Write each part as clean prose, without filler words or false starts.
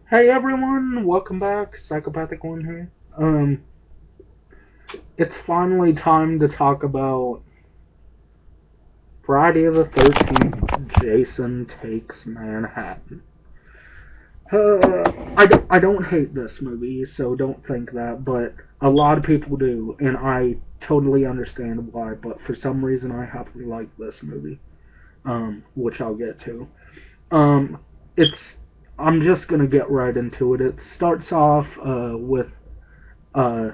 Hey everyone, welcome back. Psychopath1c here. It's finally time to talk about Friday the 13th. Jason Takes Manhattan. I don't hate this movie, so don't think that, but a lot of people do, and I totally understand why, but for some reason I happen to like this movie, which I'll get to. Um, it's, I'm just gonna get right into it. It starts off, with uh,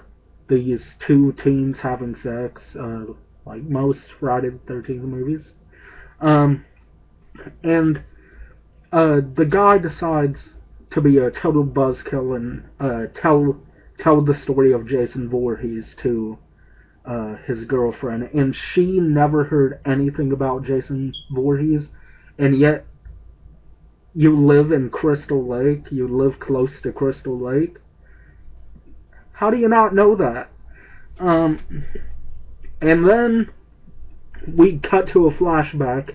these two teens having sex, like most Friday the 13th movies. Um, and the guy decides to be a total buzzkill and tell the story of Jason Voorhees to his girlfriend, and she never heard anything about Jason Voorhees, and yet you live in Crystal Lake, you live close to Crystal Lake. How do you not know that? Um, and then we cut to a flashback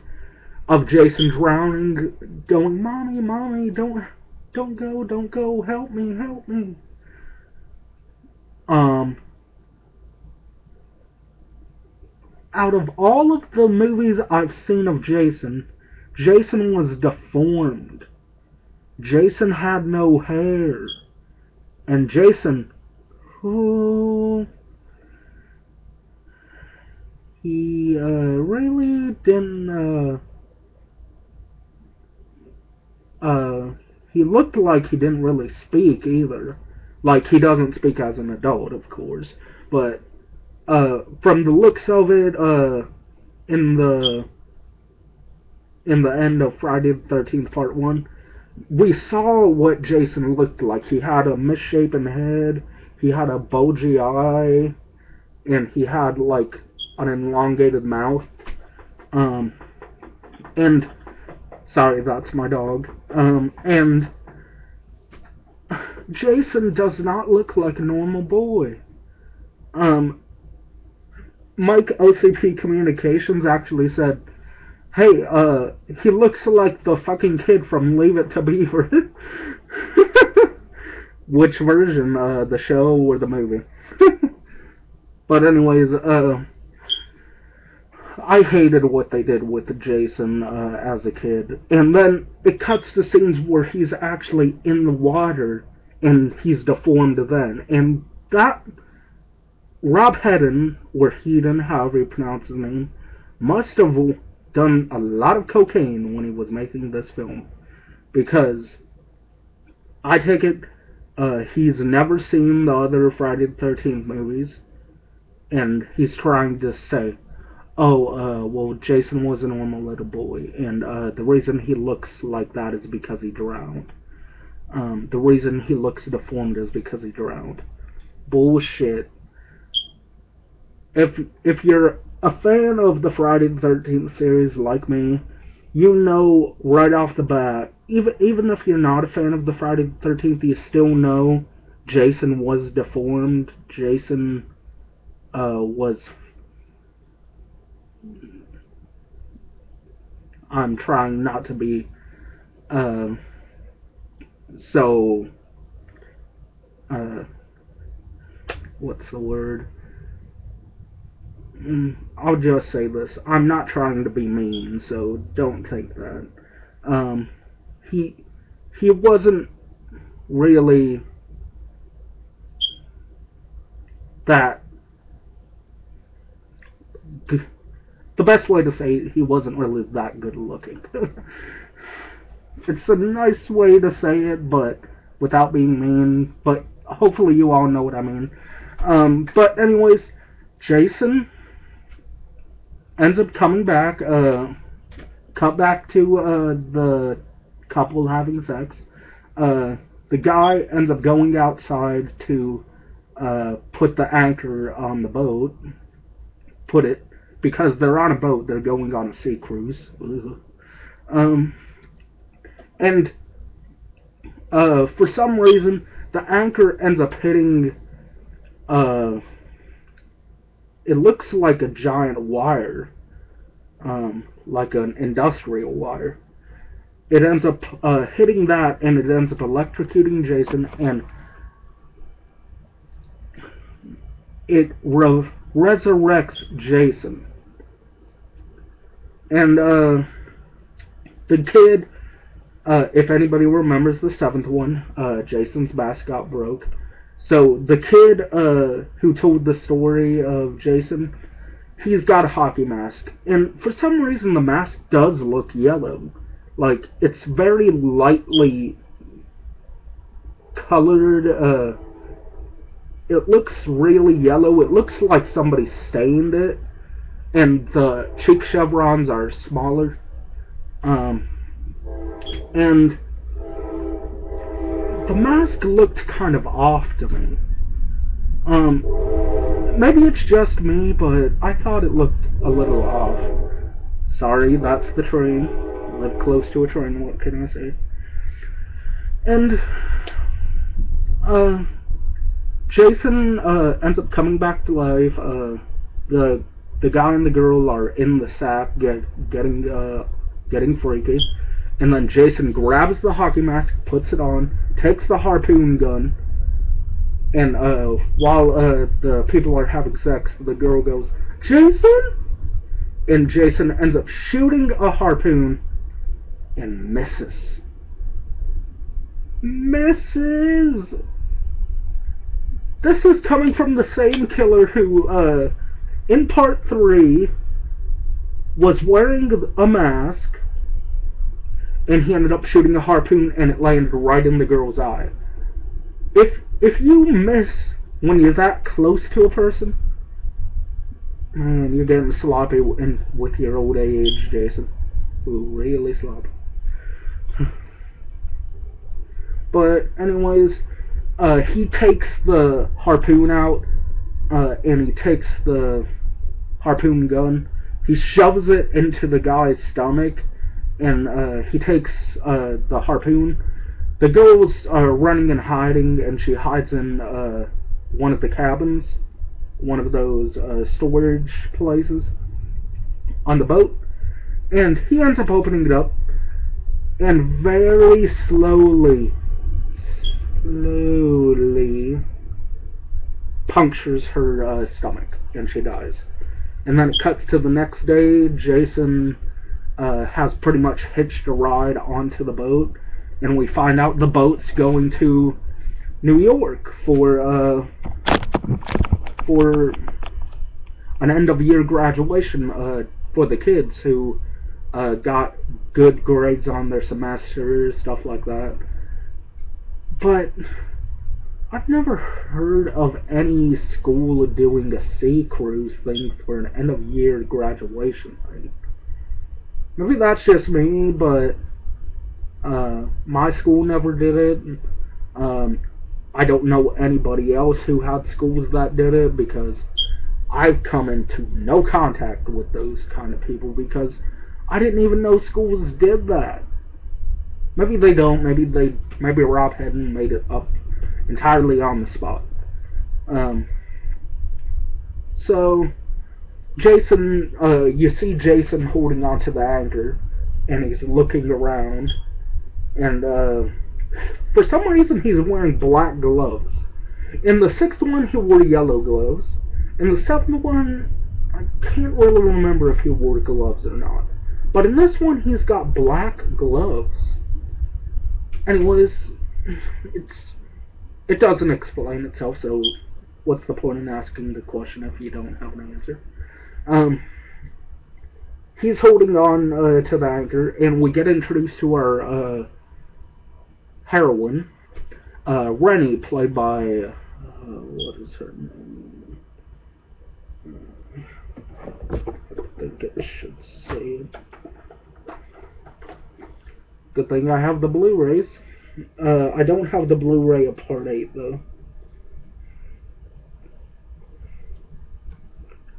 of Jason drowning, going, "Mommy, mommy, don't go, help me, help me." Um, Out of all of the movies I've seen of Jason, Jason was deformed. Jason had no hair, and Jason, who he really didn't. He looked like he didn't really speak either. Like, he doesn't speak as an adult, of course, but from the looks of it, in the in the end of Friday the 13th Part One, we saw what Jason looked like. He had a misshapen head, he had a bulgy eye, and he had like an elongated mouth. Um, and sorry, that's my dog. And Jason does not look like a normal boy. Um, Mike OCP Communications actually said, "Hey, he looks like the fucking kid from Leave It to Beaver." Which version, the show or the movie? But anyways, I hated what they did with Jason as a kid. And then it cuts to scenes where he's actually in the water and he's deformed then. And that Rob Hedden, or Hedon, however you pronounce his name, must have done a lot of cocaine when he was making this film. Because I take it he's never seen the other Friday the 13th movies, and he's trying to say, oh, well, Jason was a normal little boy, and the reason he looks like that is because he drowned. The reason he looks deformed is because he drowned. Bullshit. If you're a fan of the Friday the 13th series like me, you know right off the bat, even if you're not a fan of the Friday the 13th, you still know Jason was deformed. Jason was. I'm trying not to be uh, so. Uh, what's the word? I'll just say this. I'm not trying to be mean, so don't think that. Um, he he wasn't really that. The best way to say it, he wasn't really that good looking. It's a nice way to say it, but without being mean. But hopefully you all know what I mean. But anyways, Jason ends up coming back. Cut back to the couple having sex. The guy ends up going outside to put the anchor on the boat. Put it because they're on a boat. They're going on a sea cruise. And for some reason, the anchor ends up hitting. It looks like a giant wire, like an industrial wire. it ends up hitting that, and it ends up electrocuting Jason, and it resurrects Jason. And the kid, if anybody remembers the seventh one, Jason's mask got broke. So the kid who told the story of Jason, he's got a hockey mask. And for some reason the mask does look yellow. Like, it's very lightly colored. It looks really yellow. It looks like somebody stained it. And the cheek chevrons are smaller. And the mask looked kind of off to me. Maybe it's just me, but I thought it looked a little off. Sorry, that's the train. I live close to a train, what can I say? And, Jason, ends up coming back to life. The guy and the girl are in the sack, getting freaky. And then Jason grabs the hockey mask, puts it on, takes the harpoon gun, and while the people are having sex, the girl goes, "Jason?" And Jason ends up shooting a harpoon and misses. Misses! This is coming from the same killer who, in part 3, was wearing a mask, and he ended up shooting a harpoon, and it landed right in the girl's eye. If you miss when you're that close to a person, man, you're getting sloppy with your old age, Jason. Ooh, really sloppy. But anyways, he takes the harpoon out, and he takes the harpoon gun. He shoves it into the guy's stomach, and he takes the harpoon. The girl's running and hiding, and she hides in one of the cabins, one of those storage places on the boat. And he ends up opening it up, and very slowly punctures her stomach, and she dies. And then it cuts to the next day. Jason has pretty much hitched a ride onto the boat, and we find out the boat's going to New York for an end-of-year graduation for the kids who got good grades on their semesters, stuff like that. But I've never heard of any school doing a sea cruise thing for an end-of-year graduation thing. Maybe that's just me, but my school never did it. I don't know anybody else who had schools that did it, because I've come into no contact with those kind of people, because I didn't even know schools did that. Maybe they don't. Maybe Rob Hedden made it up entirely on the spot. So Jason, you see Jason holding onto the anchor, and he's looking around, and for some reason he's wearing black gloves. In the sixth one he wore yellow gloves. In the seventh one, I can't really remember if he wore gloves or not. But in this one he's got black gloves. Anyways, it doesn't explain itself, so what's the point in asking the question if you don't have an answer? He's holding on to the anchor, and we get introduced to our heroine, Rennie, played by, what is her name? I think I should say it. Good thing I have the Blu-rays. I don't have the Blu-ray of Part 8, though.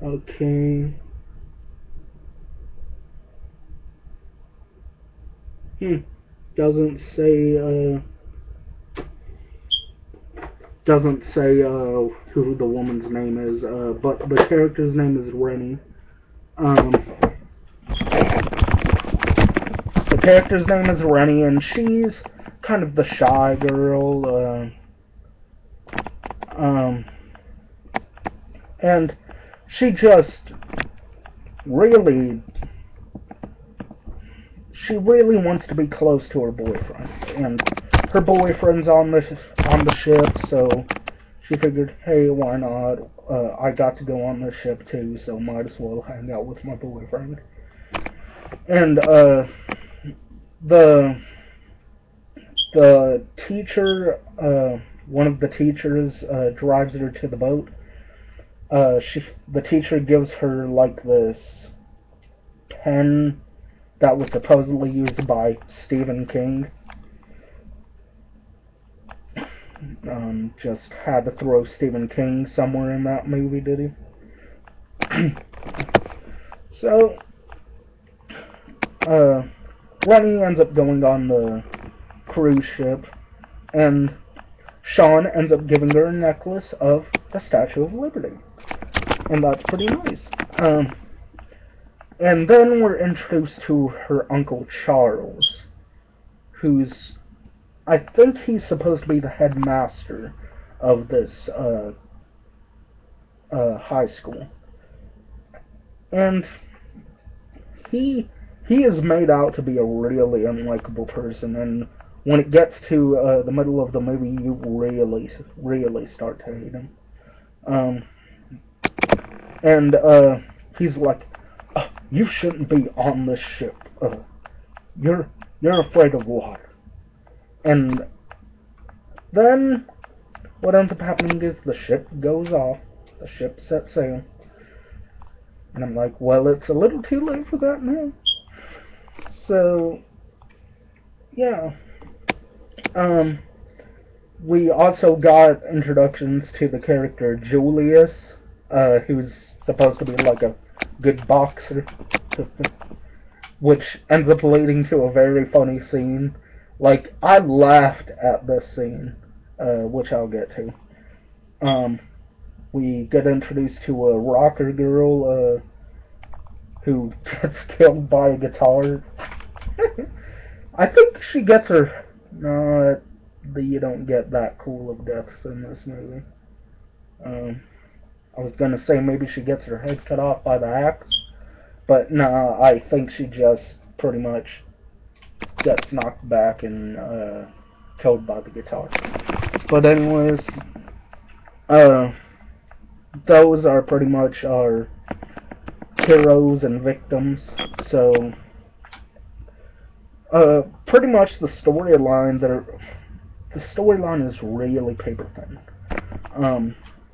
Okay. Doesn't say who the woman's name is, but the character's name is Rennie. The character's name is Winnie, and she's kind of the shy girl, and she really wants to be close to her boyfriend, and her boyfriend's on the ship, so she figured, hey, why not? I got to go on the ship too, so might as well hang out with my boyfriend. And the teacher, one of the teachers, drives her to the boat. The teacher gives her like this pen that was supposedly used by Stephen King. Just had to throw Stephen King somewhere in that movie, did he? So, Winnie ends up going on the cruise ship, and Sean ends up giving her a necklace of the Statue of Liberty. And that's pretty nice. And then we're introduced to her Uncle Charles, who's, I think he's supposed to be the headmaster of this high school. And he is made out to be a really unlikable person, and when it gets to the middle of the movie, you really start to hate him. And he's like, you shouldn't be on this ship. You're afraid of water. And then what ends up happening is the ship goes off. The ship sets sail. And I'm like, well, it's a little too late for that now. So, yeah. We also got introductions to the character Julius, who's supposed to be like a good boxer, which ends up leading to a very funny scene. Like, I laughed at this scene, which I'll get to. We get introduced to a rocker girl, who gets killed by a guitar. I think she gets her... No, you don't get that cool of deaths in this movie. I was gonna say maybe she gets her head cut off by the axe, but no, I think she just pretty much gets knocked back and killed by the guitar. But anyways, those are pretty much our heroes and victims. So, pretty much the storyline is really paper thin.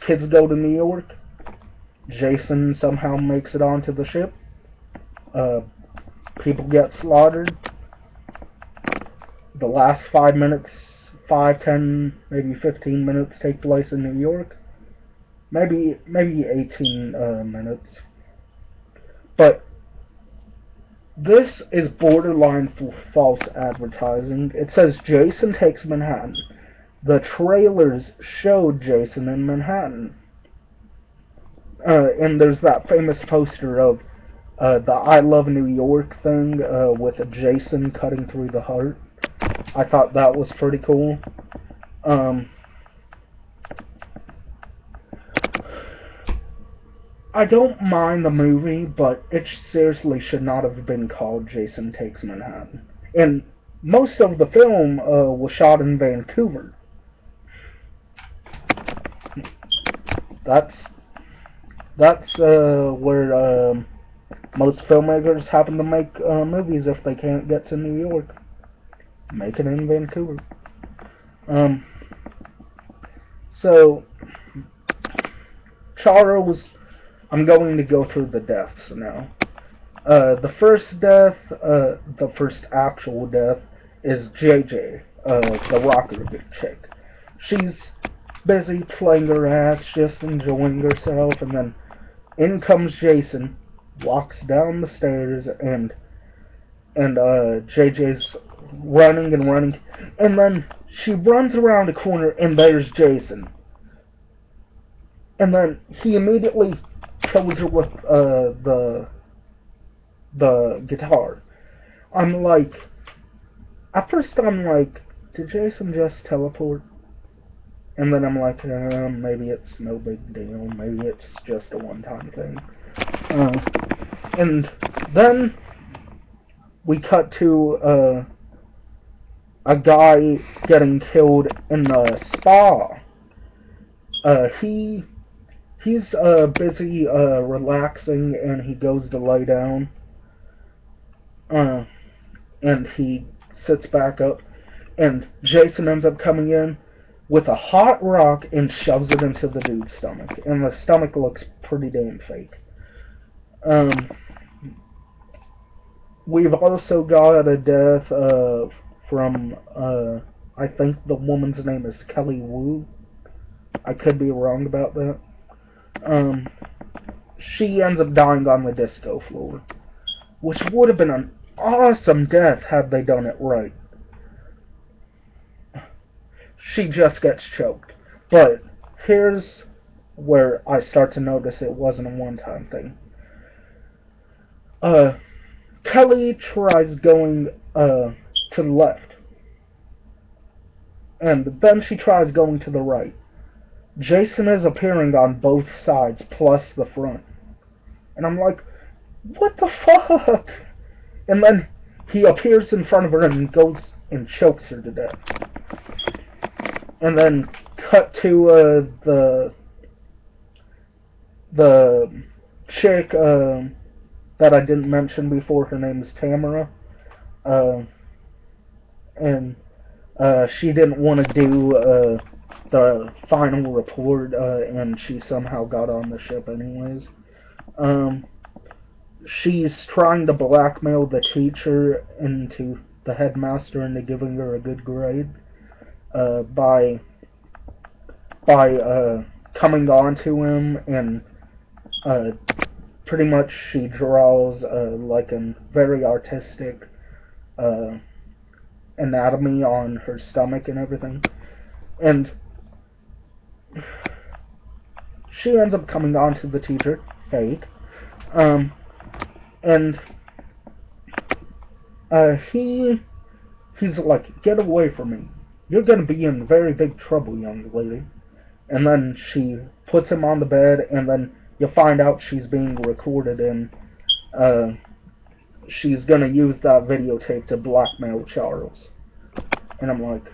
Kids go to New York. Jason somehow makes it onto the ship. People get slaughtered. The last 5 minutes, 5, 10, maybe 15 minutes take place in New York. Maybe 18 minutes. But this is borderline false advertising. It says Jason Takes Manhattan. The trailers showed Jason in Manhattan. And there's that famous poster of the I Love New York thing with a Jason cutting through the heart. I thought that was pretty cool. I don't mind the movie, but it seriously should not have been called Jason Takes Manhattan. And most of the film was shot in Vancouver. That's where most filmmakers happen to make movies if they can't get to New York. Make it in Vancouver. So, Charles, I'm going to go through the deaths now. The first death, the first actual death, is JJ, the rocker chick. She's busy playing her ass, just enjoying herself, and then in comes Jason, walks down the stairs, and JJ's running and running, and then she runs around a corner, and there's Jason. And then he immediately kills her with the guitar. I'm like, at first I'm like, did Jason just teleport? And then I'm like, maybe it's no big deal. Maybe it's just a one-time thing. And then we cut to a guy getting killed in the spa. He's busy relaxing, and he goes to lay down. And he sits back up, and Jason ends up coming in with a hot rock and shoves it into the dude's stomach. And the stomach looks pretty damn fake. We've also got a death from, I think the woman's name is Kelly Wu. I could be wrong about that. She ends up dying on the disco floor, which would have been an awesome death had they done it right. She just gets choked. But here's where I start to notice it wasn't a one-time thing. Kelly tries going to the left, and then she tries going to the right. Jason is appearing on both sides, plus the front. And I'm like, what the fuck? And then he appears in front of her and goes and chokes her to death. And then cut to the chick that I didn't mention before. Her name is Tamara. And she didn't want to do the final report, and she somehow got on the ship anyways. She's trying to blackmail the teacher into the headmaster into giving her a good grade by coming on to him, and pretty much she draws like a very artistic anatomy on her stomach and everything, and she ends up coming on to the teacher, fake, and he's like, get away from me, you're gonna be in very big trouble, young lady. And then she puts him on the bed, and then you find out she's being recorded, and she's gonna use that videotape to blackmail Charles. And I'm like,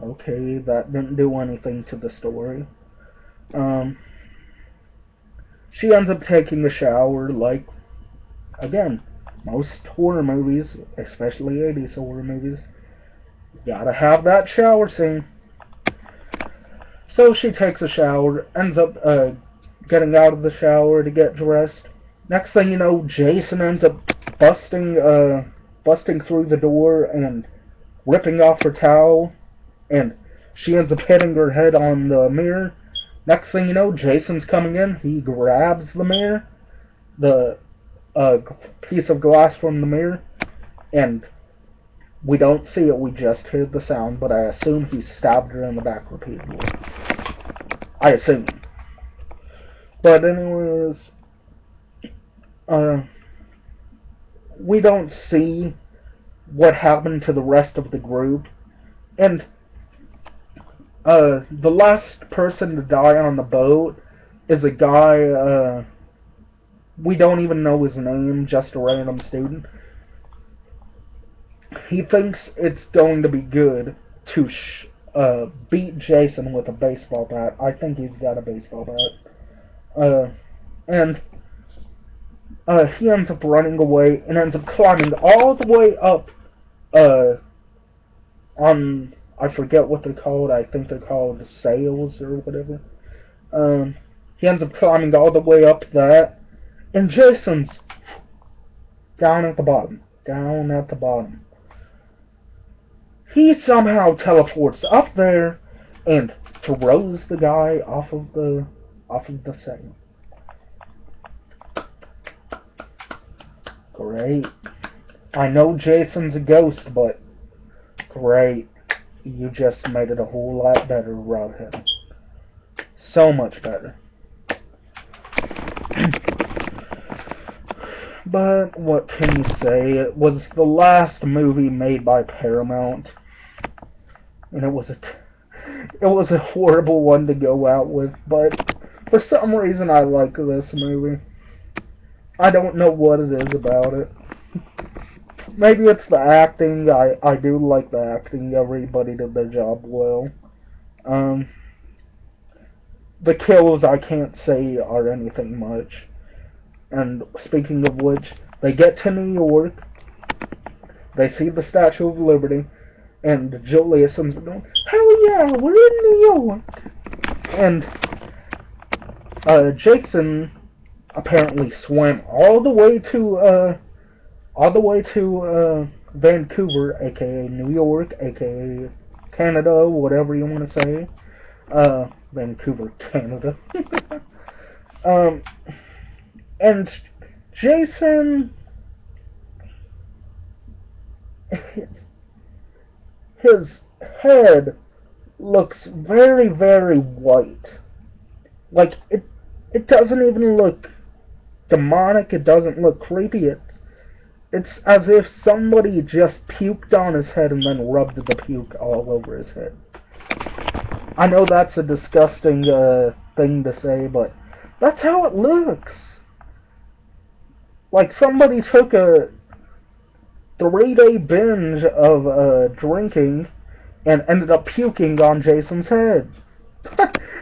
okay, that didn't do anything to the story. She ends up taking a shower, like, again, most horror movies, especially 80s horror movies, gotta have that shower scene. So she takes a shower, ends up getting out of the shower to get dressed. Next thing you know, Jason ends up busting through the door and ripping off her towel, and she ends up hitting her head on the mirror. Next thing you know, Jason's coming in, he grabs the mirror, the piece of glass from the mirror, and we don't see it, we just hear the sound, but I assume he stabbed her in the back repeatedly. I assume. But anyways, we don't see what happened to the rest of the group, and the last person to die on the boat is a guy, we don't even know his name, just a random student. He thinks it's going to be good to beat Jason with a baseball bat. I think he's got a baseball bat. And he ends up running away and ends up climbing all the way up on, I forget what they're called, I think they're called sails or whatever. He ends up climbing all the way up that, and Jason's down at the bottom. Down at the bottom. He somehow teleports up there and throws the guy off of the sail. Great. I know Jason's a ghost, but great. You just made it a whole lot better, Rodhead. So much better. But what can you say? It was the last movie made by Paramount, and it was a horrible one to go out with. But for some reason, I like this movie. I don't know what it is about it. Maybe it's the acting. I do like the acting. Everybody did their job well. The kills I can't say are anything much. And speaking of which, they get to New York. They see the Statue of Liberty, and Julius and going, "Hell yeah, we're in New York!" And Jason apparently swam all the way to Vancouver, aka New York, aka Canada, whatever you want to say. Vancouver, Canada. And Jason, his head looks very, very white. Like, it doesn't even look demonic, it doesn't look creepy, it's as if somebody just puked on his head and then rubbed the puke all over his head. I know that's a disgusting thing to say, but that's how it looks. Like somebody took a 3-day binge of drinking and ended up puking on Jason's head.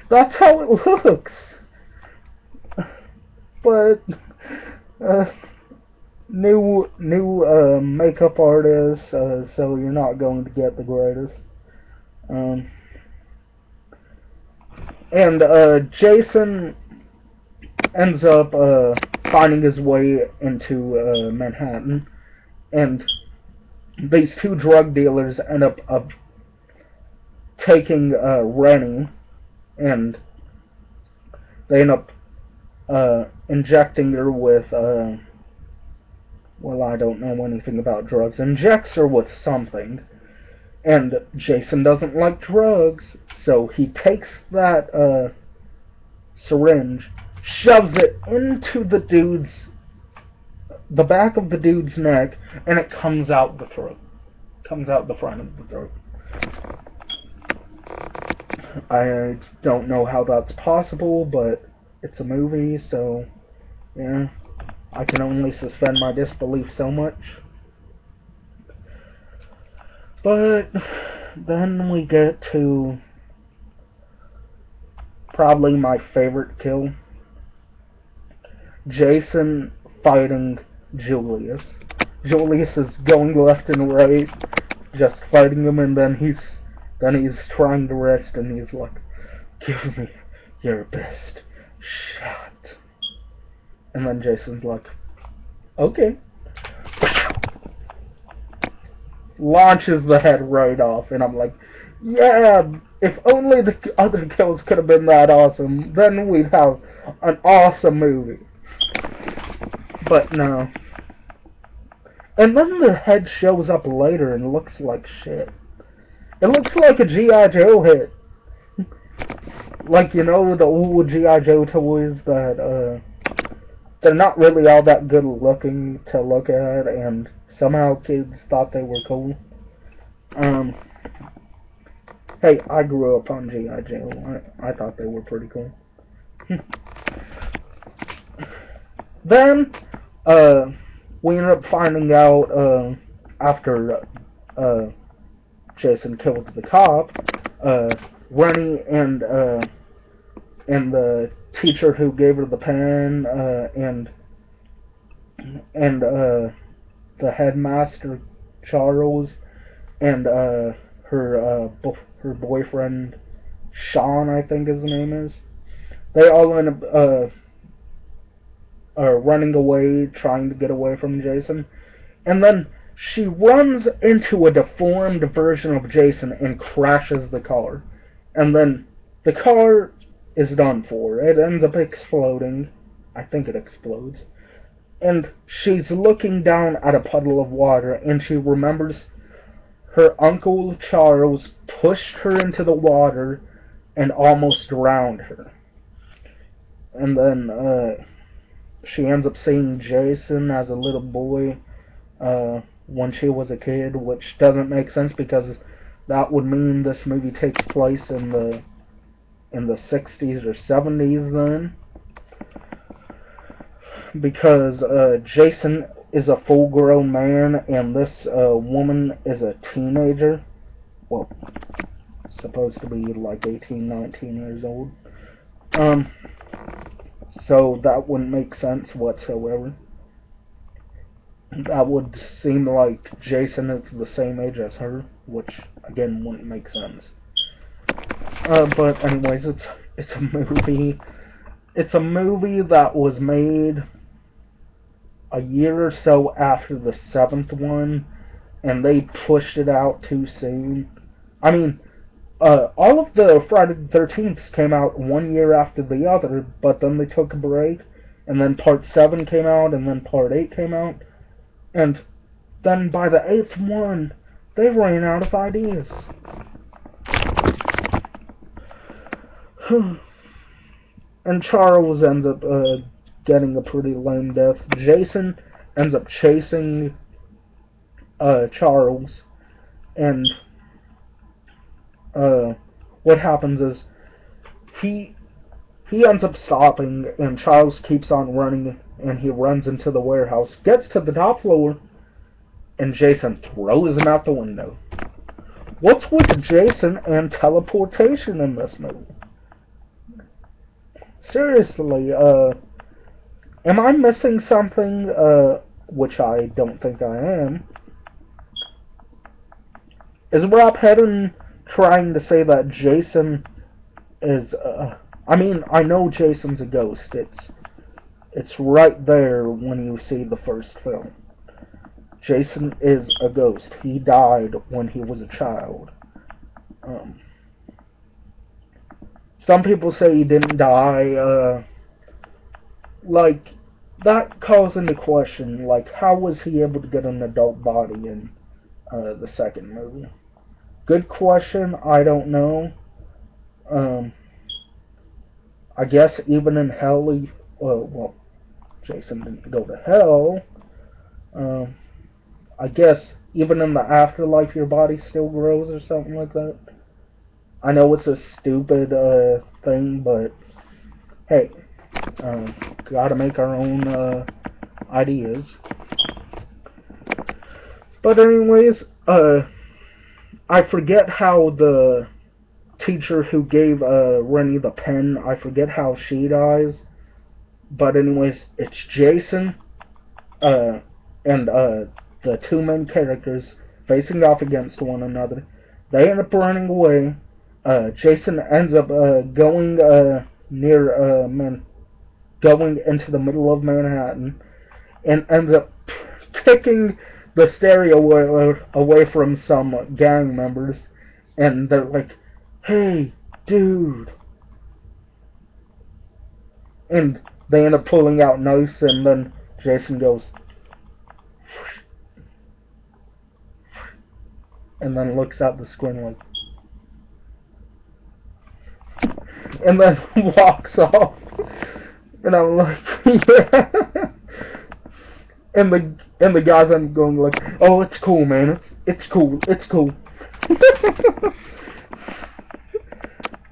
That's how it looks. But new makeup artist, so you're not going to get the greatest. And Jason ends up finding his way into Manhattan, and these two drug dealers end up taking Rennie, and they end up injecting her with, well, I don't know anything about drugs, injects her with something, and Jason doesn't like drugs, so he takes that syringe, shoves it into the back of the dude's neck, and it comes out the throat. Comes out the front of the throat. I don't know how that's possible, but it's a movie, so yeah, I can only suspend my disbelief so much. But then we get to probably my favorite kill. Jason fighting Julius. Julius is going left and right, just fighting him, and then he's trying to rest, and he's like, "Give me your best shot." And then Jason's like, "Okay." Launches the head right off, and I'm like, yeah, if only the other kills could have been that awesome, then we'd have an awesome movie. But no. And then the head shows up later and looks like shit. It looks like a G.I. Joe hit. Like, you know, the old G.I. Joe toys that, they're not really all that good looking to look at, and somehow kids thought they were cool. Hey, I grew up on G.I. Joe. I thought they were pretty cool. Then, we ended up finding out, after, Jason kills the cop, Rennie and the teacher who gave her the pen, and the headmaster, Charles, and, her boyfriend, Sean, I think his name is, they all end up, running away, trying to get away from Jason, and then she runs into a deformed version of Jason and crashes the car, and then the car is done for. It ends up exploding. I think it explodes. And she's looking down at a puddle of water, and she remembers her Uncle Charles pushed her into the water and almost drowned her. And then, she ends up seeing Jason as a little boy when she was a kid, which doesn't make sense because that would mean this movie takes place in the 60s or 70s then, because Jason is a full-grown man and this woman is a teenager. Well, supposed to be like 18, 19 years old. So that wouldn't make sense whatsoever. That would seem like Jason is the same age as her, which again wouldn't make sense. But anyways, it's a movie. It's a movie that was made a year or so after the 7th one, and they pushed it out too soon. I mean, all of the Friday the 13th came out 1 year after the other, but then they took a break, and then Part 7 came out, and then Part 8 came out, and then by the 8th one, they ran out of ideas. And Charles ends up getting a pretty lame death. Jason ends up chasing Charles, and what happens is he ends up stopping, and Charles keeps on running, and he runs into the warehouse, gets to the top floor, and Jason throws him out the window. What's with Jason and teleportation in this movie? Seriously, am I missing something, which I don't think I am? Is Rob Hedden trying to say that Jason is, I mean, I know Jason's a ghost. It's right there when you see the first film. Jason is a ghost. He died when he was a child. Some people say he didn't die. Like, that calls into question, like, how was he able to get an adult body in the second movie? Good question. I don't know. I guess even in hell, well, Jason didn't go to hell. I guess even in the afterlife, your body still grows or something like that. I know it's a stupid thing, but hey, gotta make our own ideas. But anyways, I forget how the teacher who gave Winnie the pen, I forget how she dies. But anyways, it's Jason and the two main characters facing off against one another. They end up running away. Jason ends up going going into the middle of Manhattan, and ends up kicking the stereo away from some gang members, and they're like, "Hey, dude!" And they end up pulling out knives, and then Jason goes, and then looks out the screen like, and then walks off. And I'm like, yeah. And the guys end up going like, "Oh, it's cool, man. It's cool. It's cool."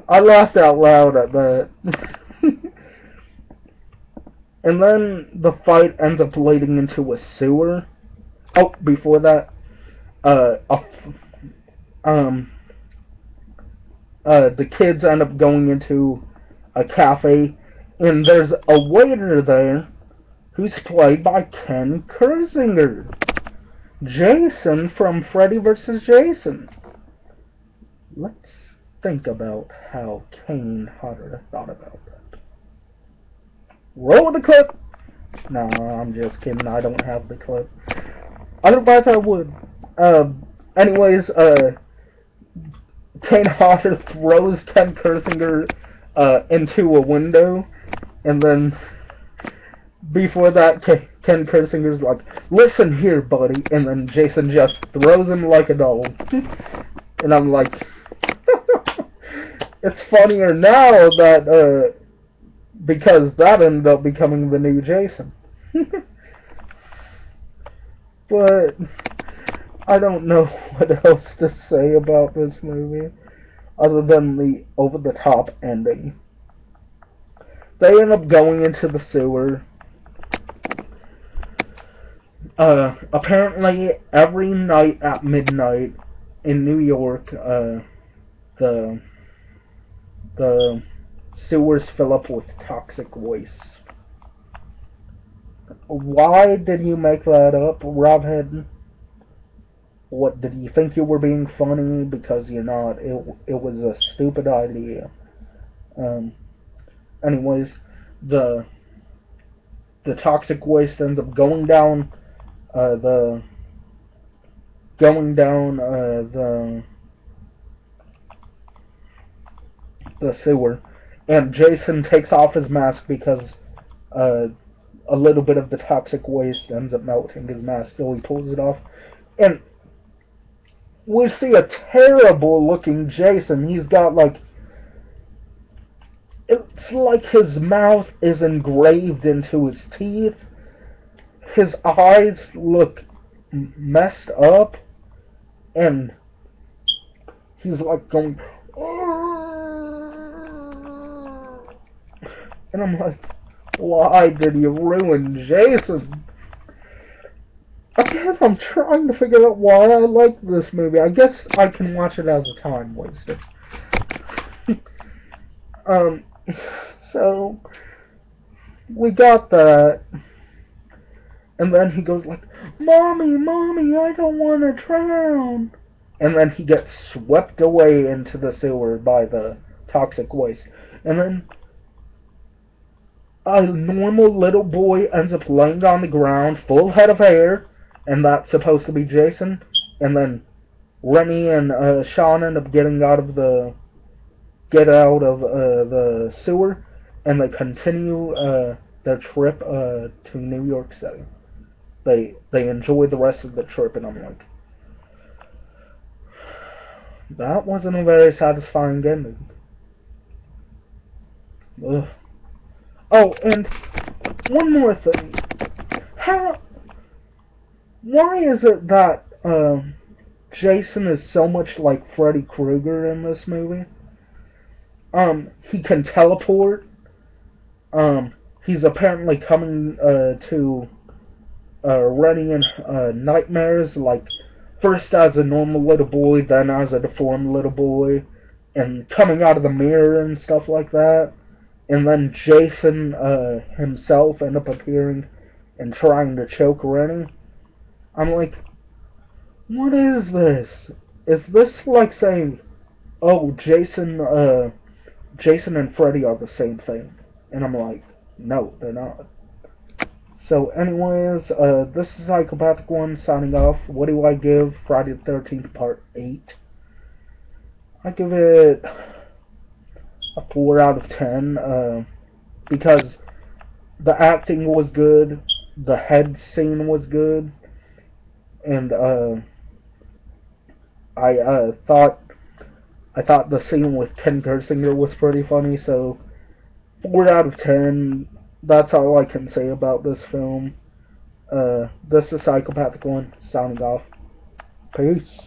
I laughed out loud at that. And then the fight ends up leading into a sewer. Oh, before that, the kids end up going into a cafe, and there's a waiter there who's played by Ken Kersinger, Jason from Freddy vs. Jason. Let's think about how Kane Hodder thought about that. Roll the clip! No, I'm just kidding, I don't have the clip. Otherwise I would. Anyways, Kane Hodder throws Ken Kersinger into a window, and then before that, Ken Kersinger's like, "Listen here, buddy," and then Jason just throws him like a doll. And I'm like, it's funnier now that because that ended up becoming the new Jason. But I don't know what else to say about this movie other than the over-the-top ending. They end up going into the sewer. Apparently, every night at midnight in New York, the sewers fill up with toxic waste. Why did you make that up, Rob Hedden? What, did you think you were being funny? Because you're not. It was a stupid idea. Anyways, the toxic waste ends up going down the sewer, and Jason takes off his mask because a little bit of the toxic waste ends up melting his mask, so he pulls it off, and we see a terrible looking Jason. He's got like, it's like his mouth is engraved into his teeth. His eyes look messed up, and he's like going, and I'm like, why did you ruin Jason? Again, I'm trying to figure out why I like this movie. I guess I can watch it as a time waster. So we got that, and then he goes like, "Mommy, Mommy, I don't want to drown," and then he gets swept away into the sewer by the toxic waste, and then a normal little boy ends up laying on the ground, full head of hair, and that's supposed to be Jason, and then Rennie and Sean end up getting out of the sewer, and they continue their trip to New York City. They enjoy the rest of the trip, and I'm like, that wasn't a very satisfying ending. Ugh. Oh, and one more thing. Why is it that Jason is so much like Freddy Krueger in this movie? He can teleport. He's apparently coming to Rennie in nightmares, like first as a normal little boy, then as a deformed little boy, and coming out of the mirror and stuff like that. And then Jason himself end up appearing and trying to choke Rennie. I'm like, what is this? Is this like saying, oh, Jason and Freddy are the same thing? And I'm like, no, they're not. So anyways, this is Psychopath1c signing off. What do I give Friday the 13th Part 8? I give it a 4 out of 10, because the acting was good, the head scene was good, and I thought the scene with Ken Gersinger was pretty funny, so 4 out of 10, that's all I can say about this film. This is Psychopath1c signing off. Peace.